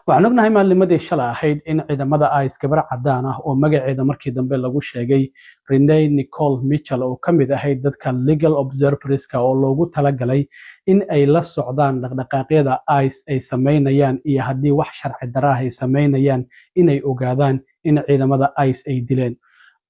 waxaan ognahay maalimadii shalay ahayd in ciidamada ICE gabar cadaan ah oo magaceeda markii dambe lagu sheegay Renee Nicole Mitchell oo ka mid ahayd dadka legal observerska oo loogu talagalay in ay la socdaan dhaqdhaqaaqyada ICE ay sameynayaan iyo haddii wax sharci darro ah ay sameynayaan inay ogaadaan in ciidamada ICE ay dileen.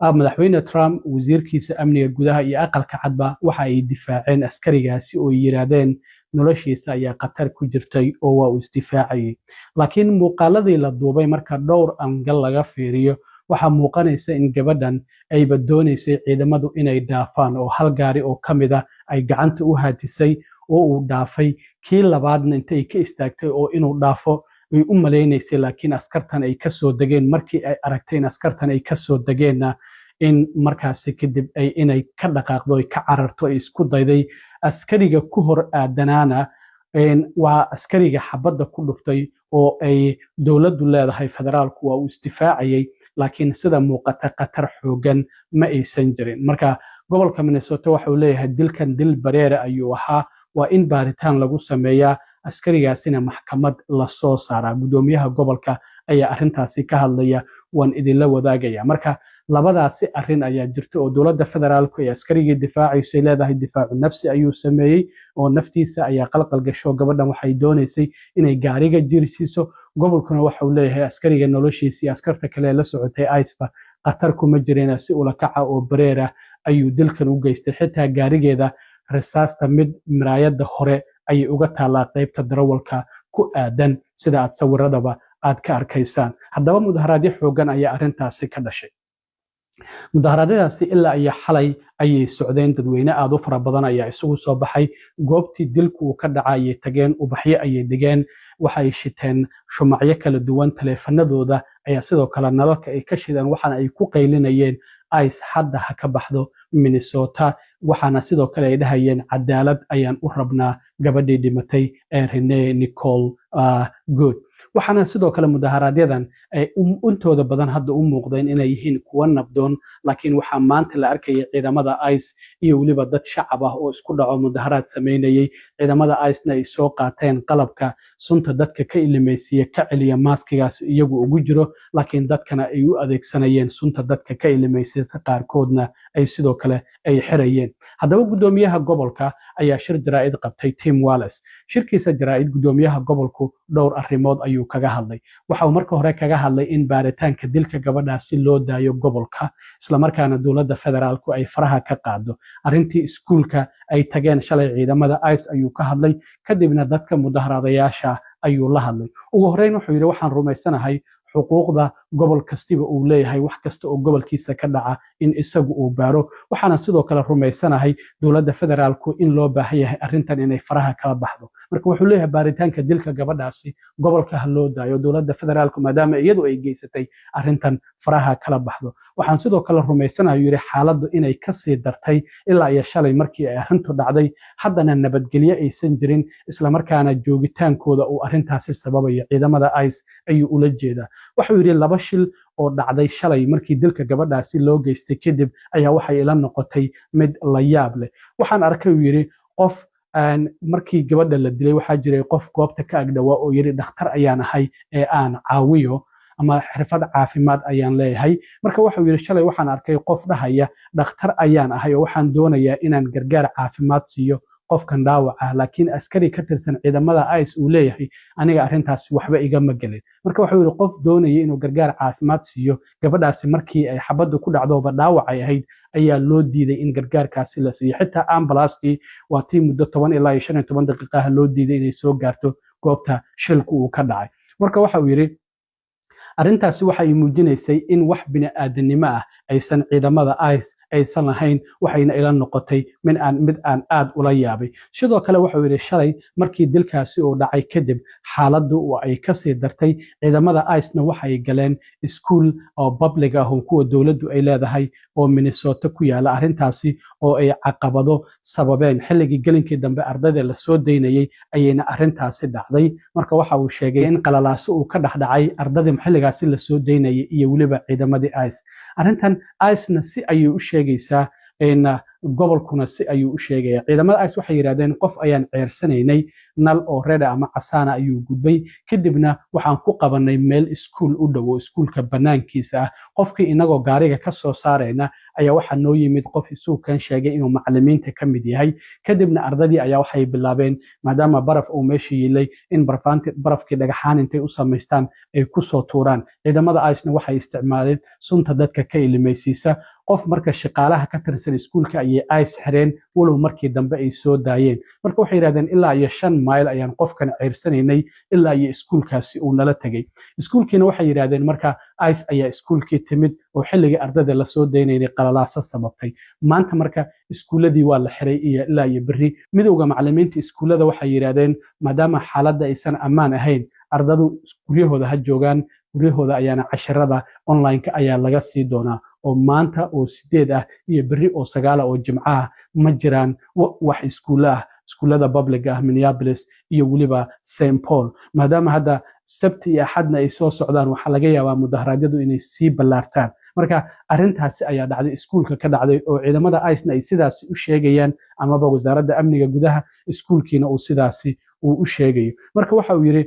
madaxweyne Trump wasiirkiisa amniga gudaha iyo aqalka cadba waxa ay difaaceen askarigaasi oo yiraahdeen noloshiisa ayaa khatar ku jirtay oo waa uu isdifaacayay. laakiin muuqaaladii la duubay marka dhowr angal laga fiiriyo waxaa muuqanaysa in gabadhan ayba doonaysay ciidamadu inay dhaafaan oo hal gaari oo ka mid ah ay gacanta u haatisay oo uu dhaafay, kii labaadna intay ka istaagtay oo inuu dhaafo way u malaynaysay, laakiin askartan ay ka soo degeen. markii ay aragtay in askartan ay ka soo degeenna in markaasi kadib ay inay ka dhaqaaqdo ay ka cararto ay isku dayday. askariga ku hor aadanaana waa askariga xabadda ku dhuftay oo ay dowladdu leedahay federaalku waa uu isdifaacayay, laakiin sida muuqata khatar xoogan ma aysan jirin. marka gobolka Minnesota waxa uu leeyahay dilkan dil bareere ayuu ahaa, waa in baaritaan lagu sameeyaa, askarigaasina maxkamad la soo saaraa. gudoomiyaha gobolka ayaa arrintaasi ka hadlaya, waan idinla wadaagaya. marka labadaasi arrin ayaa jirta oo dowladda federaalku ee askarigii difaacayso leedahay difaacu nafsi ayuu sameeyey oo naftiisa ayaa qalqal gasho. gabadhan waxay doonaysay inay gaariga jirsiiso, gobolkuna waxa uu leeyahay askariga noloshiisa iyo askarta kale la socotay ICE-ba khatar kuma jireen, si ula kaca oo bareera ayuu dilkan u geystay. xitaa gaarigeeda rasaasta mid miraayada hore ayay uga taalaa qaybta darawalka ku aadan sida aad sawiradaba aad ka arkaysaan. haddaba mudaharaadyo xoogan ayaa arrintaasi ka dhashay. mudaharaadyadaasi ilaa iyo xalay ayay socdeen, dadweyne aad u fara badan ayaa isugu soo baxay goobtii dilku uu ka dhacay ayay tageen, ubaxyo ayay dhigeen, waxay shiteen shumacyo kala duwan, taleefanadooda ayaa sidoo kale nalalka ay ka shideen, waxaana ay ku qaylinayeen ICE hadda ha ka baxdo Minnesota. waxaana sidoo kale ay dhahayeen cadaalad ayaan u rabnaa gabadhii dhimatay ee Renee Nicole Good. waxaana sidoo kale mudaharaadyaddan ay intooda badan hadda u muuqdeen inay yihiin kuwa nabdoon, laakiin waxaa maanta la arkayay ciidamada ICE iyo weliba dad shacab ah oo isku dhaco mudaharaad sameynayay. ciidamada ICE-na ay soo qaateen qalabka sunta dadka ka ilimaysiiya ka celiya maaskigaas iyagu ugu jiro, laakiin dadkana ay u adeegsanayeen sunta dadka ka ilimaysiisa, qaarkoodna ay sidoo kale ay xirayeen. haddaba gudoomiyaha gobolka ayaa shir jaraa'id qabtay, Tim Walz. shirkiisa jaraa'id gudoomiyaha gobolku dhowr arrimood ayuu kaga hadlay. waxa uu marka hore kaga hadlay in baaritaanka dilka gabadhaasi loo daayo gobolka, islamarkaana dowladda federaalku ay faraha ka qaado. arrintii iskuulka ay tageen shalay ciidamada ICE ayuu ka hadlay, kadibna dadka mudaharaadayaasha ayuu la hadlay. ugu horreyn wuxuu yidhi waxaan rumaysanahay xuquuqda gobol kastiba uu leeyahay, wax kasta oo gobolkiisa ka dhaca in isagu uu baaro. waxaana sidoo kale rumaysanahay dowladda federaalku in loo baahan yahay arrintan inay faraha kala baxdo. marka wuxuu leeyahay baaritaanka dilka gabadhaasi gobolka ha loo daayo, dowladda federaalku maadaama iyadu ay geysatay arrintan faraha kala baxdo. waxaan sidoo kale rumaysanahay yidhi xaaladdu inay kasii dartay ilaa iyo shalay markii ay arrintu dhacday, haddana nabadgelyo aysan jirin, islamarkaana joogitaankooda uu arrintaasi sababayo ciidamada ICE ayuu ula jeedaa. wuxuu yidhi laba shil oo dhacday shalay markii dilka gabadhaasi loo geystay kadib ayaa waxay ila noqotay mid la yaab leh. waxaan arkay uu yidhi qof markii gabadha la dilay waxaa jiray qof goobta ka agdhawaa oo yidhi dhakhtar ayaan ahay ee aan caawiyo ama xirfad caafimaad ayaan leeyahay. marka wuxuu yidhi shalay waxaan arkay qof dhahaya dhakhtar ayaan ahay oo waxaan doonayaa inaan gargaar caafimaad siiyo qofkan dhaawaca, laakiin askari ka tirsan ciidamada ICE uu leeyahay aniga arrintaas waxba igama gelin. marka wuxuu yidhi qof doonaya inuu gargaar caafimaad siiyo gabadhaasi markii ay xabaddu ku dhacdooba dhaawacay ahayd ayaa loo diiday in gargaarkaasi la siiyo. xitaa ambulastii waa tii muddo 10 ilaa 15 daqiiqaha loo diiday inay soo gaarto goobta shilku uu ka dhacay. marka waxa uu yidhi arrintaasi waxay muujinaysay in wax bini'aadanimo ah aysan ciidamada ICE aysan lahayn, waxayna ila noqotay mid aan aad ula yaabay. sidoo kale wuxuu yidhi shalay markii dilkaasi uu dhacay kadib xaaladdu ay kasii dartay, ciidamada ICE-na waxay galeen iskuul oo public ah oo kuwa dowladdu ay leedahay oo Minnesota ku yaala. arrintaasi oo ay caqabado sababeen xilligii gelinkii dambe ardayda la soo daynayay ayayna arrintaasi dhacday. marka waxa uu sheegay in qalalaaso uu ka dhexdhacay ardadii xilligaasi la soo daynayay iyo weliba ciidamadii ICE. arrintan ICE-na si ayuu u sheegaysaa gobolkuna si ayuu u sheegaya. ciidamada ICE waxay yiraahdeen qof ayaan ceersanaynay, nal oo red ama casaana ayuu gudbay kadibna waxaan ku qabanay meel iskuul u dhow oo iskuulka banaankiisa ah qofkii inagoo gaariga ka soo saarayna ayaa waxaa noo yimid qof isuukan sheegay inuu macallimiinta ka mid yahay kadibna ardadii ayaa waxay bilaabeen maadaama baraf uu meesha yiilay in barafkii dhagaxaan intay u samaystaan ay ku soo tuuraan ciidamada icena waxay isticmaaleen sunta dadka ka ilimaysiisa qof marka shaqaalaha ka tirsan iskuulka ayay ice xireen walow markii dambe ay soo daayeen marka waxay yidhahdeen ilaa iyo 5 mayl ayaan qofkan ciirsanaynay ilaa iyo iskuulkaasi uu nala tegey iskuulkiina waxay yidhahdeen marka ice ayaa iskuulkii timid oo xilligii ardada lasoo daynaynay qalalaasa sababtay maanta marka iskuuladii waa la xiray iyo ilaa iyo berri midowga macallimiinta iskuulada waxay yidhahdeen maadaama xaaladda aysan ammaan ahayn ardadu guryahooda ha joogaan guryahooda ayaana casharada online-ka ayaa laga sii doonaa oo maanta oo 8 ah iyo berri oo 9 oo jimco ah ma jiraan wax iskuulo ah iskuulada public ah Minneapolis iyo waliba St Paul maadaama hadda sabti iyo axadna ay soo socdaan waxa laga yaabaa mudaharaadyadu inay sii ballaartaan marka arintaasi ayaa dhacday iskuulka ka dhacday oo ciidamada ICE ay sidaas u sheegayaan amaba wasaaradda amniga gudaha iskuulkiina uu sidaasi u sheegayo marka waxa uu yiri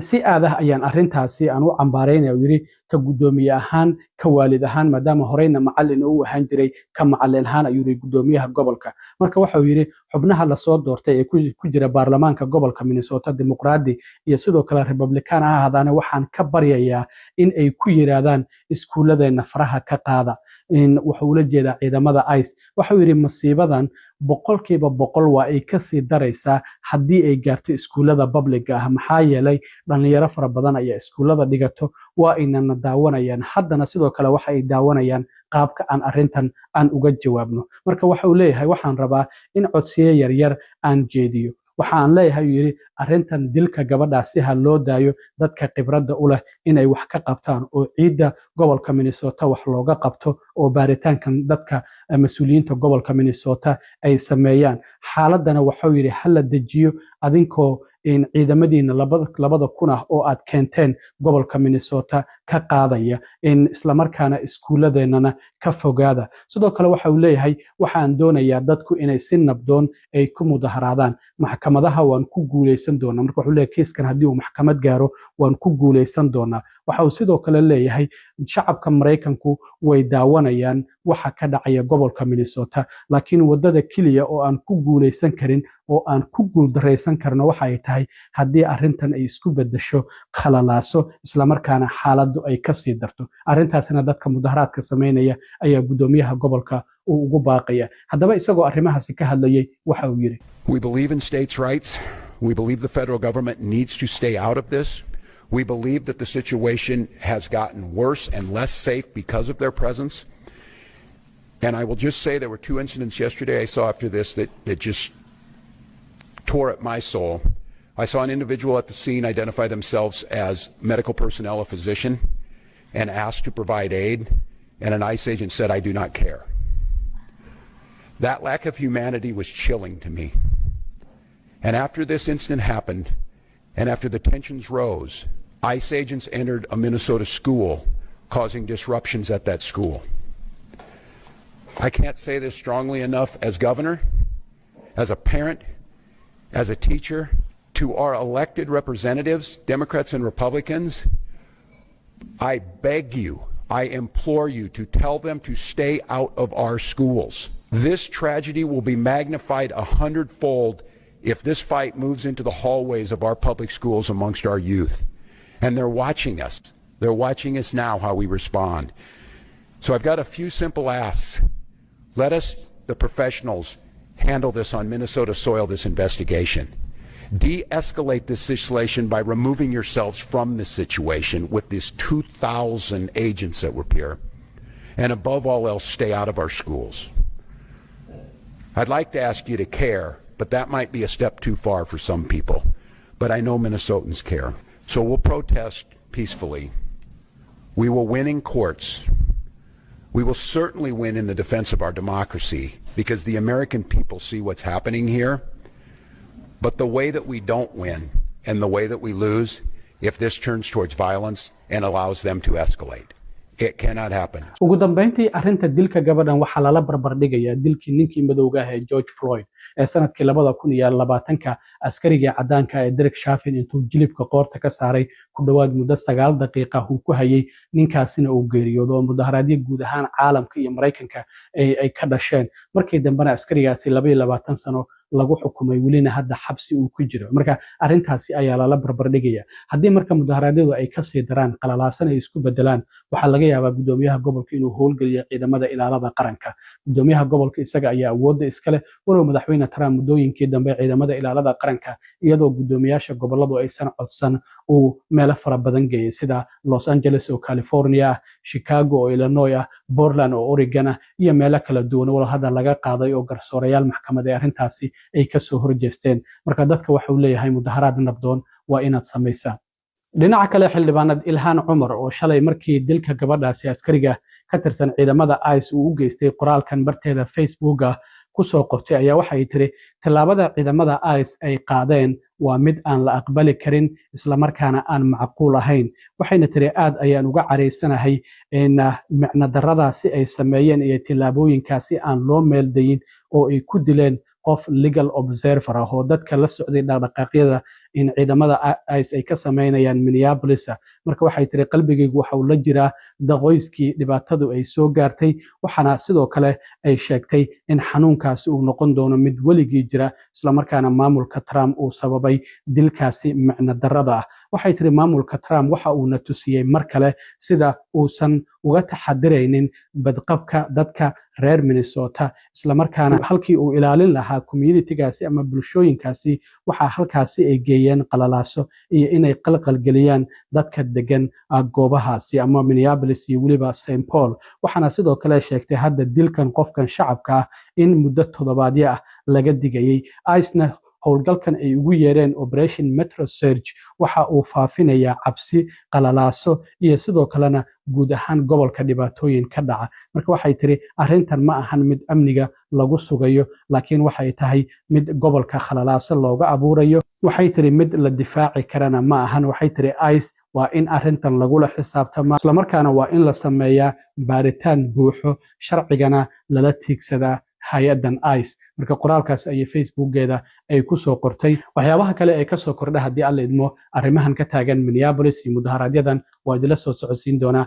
si aadah ayaan arintaasi aan u cambaaraynaa yiri ka gudoomiye ahaan ka waalid ahaan maadaama horeyna macallin uu ahaan jiray ka macallin ahaan ayuu yiri gudoomiyaha gobolka marka waxa uu yiri xubnaha la soo doortay ee ku jira baarlamaanka gobolka Minnesota dimuqraadi iyo sidoo kale Republican ah hadana waxaan ka baryayaa in ay ku yiraahdaan iskuuladeena faraha ka qaada in waxa uu la jeedaa ciidamada ICE waxa uu yiri masiibadan boqolkiiba boqol waa ay ka sii daraysaa haddii ay gaarto iskuulada public ah maxaa yeelay dhalinyaro fara badan ayaa iskuulada dhigato waa inana daawanayaan haddana sidoo kale waxa ay daawanayaan qaabka aan arintan aan uga jawaabno marka waxa uu leeyahay waxaan rabaa in codsiyo yaryar aan jeediyo waxaan leeyahay yiri arintan dilka gabadhaasi ha loo daayo dadka khibradda u leh inay wax ka qabtaan oo ciidda gobolka Minnesota wax looga qabto oo baaritaankan dadka mas'uuliyiinta gobolka Minnesota ay sameeyaan xaaladana waxa uu yiri hal la dejiyo adinkoo in ciidamadiina labada kun ah oo aad keenteen gobolka Minnesota ka qaadaya in isla markaana iskuuladeennana ka fogaada sidoo kale waxa uu leeyahay waxaan doonayaa dadku inay si nabdoon ay ku mudaharaadaan maxkamadaha waan ku guuleysan doonaa marka wuxuu leeyahay kiiskan haddii uu maxkamad gaaro waan ku guuleysan doonaa waxa uu sidoo kale leeyahay shacabka Mareykanku way daawanayaan waxa ka dhacaya gobolka Minnesota laakiin wadada kaliya oo aan ku guuleysan karin oo aan ku guuldareysan karno waxa ay tahay haddii arintan ay isku bedesho khalalaaso isla markaana xaaladdu ay ka sii darto arintaasina dadka mudaharaadka sameynaya ayaa gudoomiyaha gobolka uu ugu baaqaya haddaba isagoo arrimahaasi ka hadlayay waxa uu yiri We believe in states' rights. We believe the federal government needs to stay out of this. We believe that the situation has gotten worse and less safe because of their presence. And I will just say there were 2 incidents yesterday I saw after this that just tore at my soul. I saw an individual at the scene identify themselves as medical personnel, a physician, and asked to provide aid, and an ICE agent said, "I do not care." That lack of humanity was chilling to me. And after this incident happened, and after the tensions rose, ICE agents entered a Minnesota school, causing disruptions at that school. I can't say this strongly enough as governor, as a parent, as a teacher, to our elected representatives, Democrats and Republicans. I beg you, I implore you to tell them to stay out of our schools. This tragedy will be magnified 100-fold if this fight moves into the hallways of our public schools amongst our youth. And they're watching us. They're watching us now, how we respond. So I've got a few simple asks. Let us, the professionals, handle this on Minnesota soil, this investigation. De-escalate this situation by removing yourselves from this situation with these 2,000 agents that were here. And above all else, stay out of our schools. I'd like to ask you to care, but that might be a step too far for some people. But I know Minnesotans care. So we'll protest peacefully. We will win in courts. We will certainly win in the defense of our democracy because the American people see what's happening here. But the way that we don't win and the way that we lose, if this turns towards violence and allows them to escalate. It cannot happen. ugu dambeyntii arrinta dilka gabadhan waxaa lala barbar dhigayaa dilkii ninkii madowga ah ee George Floyd ee sanadkii 2020 askarigii cadaanka ee Derek Chauvin intuu jilibka qoorta ka saaray ku dhawaad muddo 9 daqiiqo uu ku hayay ninkaasina uu geeriyoodo mudaharaadyo guud ahaan caalamka iyo Mareykanka ay ka dhasheen markii dambena askarigaasi 22 sano lagu xukumay welina hadda xabsi uu ku jiro marka arrintaasi ayaa lala barbar dhigaya haddii marka mudaharaadyadu ay ka sii daraan qalalaasan ay isku bedelaan waxaa laga yaabaa gudoomiyaha gobolka inuu howlgeliyo ciidamada ilaalada qaranka gudoomiyaha gobolka isaga ayaa awoodda iskale walow madaxweyne Trump muddooyinkii dambe ciidamada ilaalada qaranka iyadoo gudoomiyaasha goboladu aysan codsan uu meelo fara badan geeyay sida Los Angeles oo California ah Chicago oo Illinois ah Portland oo Oregon ah iyo meelo kala duwan oo hadda laga qaaday oo garsoorayaal maxkamad ee arrintaasi ay ka soo horjeesteen marka dadka waxa uu leeyahay mudaharaad nabdoon waa inaad sameysaan dhinaca kale xildhibaanad Ilhaan Cumar oo shalay markii dilka gabadhaasi askariga ka tirsan ciidamada ICE uu u geystay qoraalkan barteeda Facebook ku soo qortay ayaa waxay tiri tallaabada ciidamada ICE ay qaadeen waa mid aan la aqbali karin isla markaana aan macquul ahayn waxayna tiri aad ayaan uga careysanahay in macna darradaasi ay sameeyeen iyo tallaabooyinkaasi aan loo meeldayin oo ay ku dileen qof legal observer ah oo dadka la socday dhaqdhaqaaqyada in ciidamada ICE ay ka sameynayaan Minneapolis marka waxay tiri qalbigaygu waxa uu la jiraa daqooyskii dhibaatadu ay soo gaartay waxana sidoo kale ay sheegtay in xanuunkaasi uu noqon doono mid weligii jira isla markaana maamulka Trump uu sababay dilkaasi macna darrada ah waxay tiri maamulka Trump waxa uu na tusiyay mar kale sida uusan uga taxadiraynin badqabka dadka reer Minnesota isla markaana halkii uu ilaalin lahaa communitygaasi ama bulshooyinkaasi waxa halkaasi ay geeyeen qalalaaso iyo inay qalqal geliyaan dadka degan goobahaasi ama Minneapolis iyo waliba St. Paul waxana sidoo kale sheegtay hadda dilkan qofkan shacabka ah in muddo toddobaadyo ah laga digayay ICE-na howlgalkan ay ugu yeereen Operation Metro Surge waxa uu faafinayaa cabsi qalalaaso iyo sidoo kalena guud ahaan gobolka dhibaatooyin ka dhaca marka waxay tiri arrintan ma ahan mid amniga lagu sugayo laakiin waxay tahay mid gobolka khalalaaso looga abuurayo waxay tiri mid la difaaci karana ma ahan waxay tiri ICE waa in arrintan lagula xisaabtama isla markaana waa in la sameeyaa baaritaan buuxo sharcigana lala tiigsadaa hay'adan ICE marka qoraalkaas ay Facebookgeeda ay ku soo qortay waxyaabaha kale ee ka soo kordha haddii alla idmo arrimahan ka taagan Minneapolis iyo mudaharaadyadaan waa idila soo socodsiin doonaa